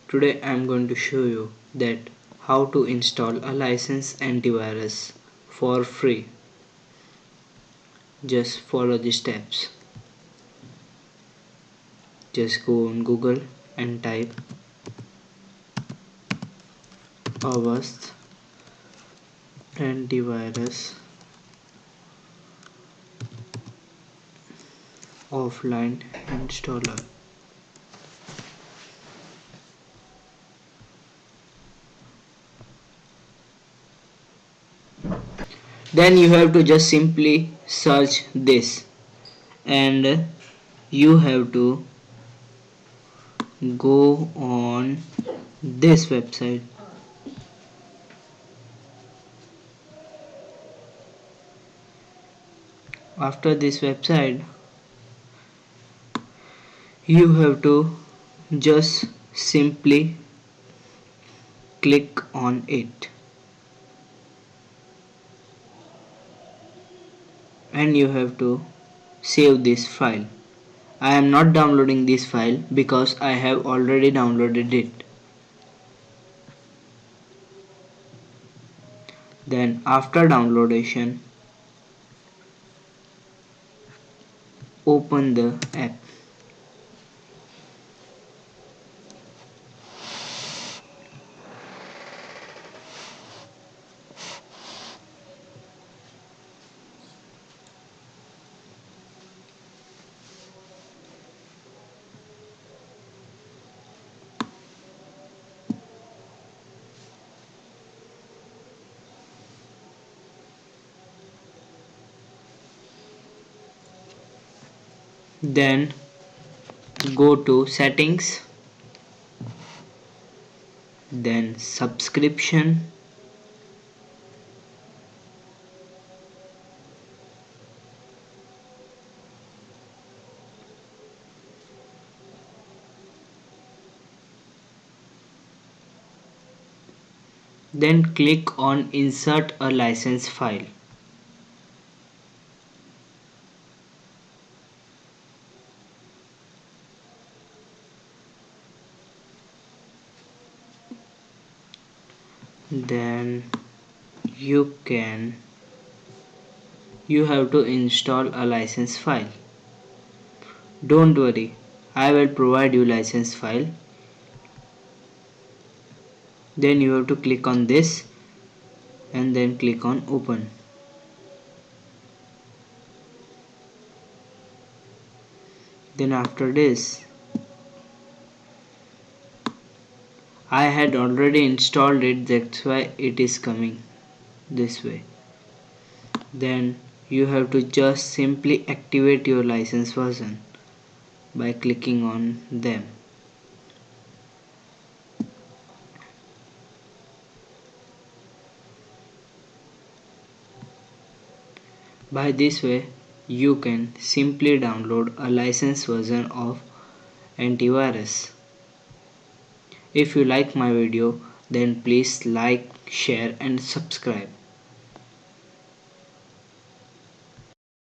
Today I am going to show you that how to install a licensed antivirus for free. Just follow the steps. Just go on Google and type Avast antivirus offline installer. Then you have to just simply search this and you have to go on this website. After this website you have to just simply click on it and you have to save this file. I am not downloading this file because I have already downloaded it. Then after downloadation, open the app. Then go to settings, then subscription, then click on insert a license file. Then you have to install a license file. Don't worry, I will provide you license file. Then you have to click on this and then click on open. Then after this, I had already installed it, that's why it is coming this way. Then you have to just simply activate your license version by clicking on them. By this way, you can simply download a licensed version of antivirus. If you like my video, then please like, share and subscribe.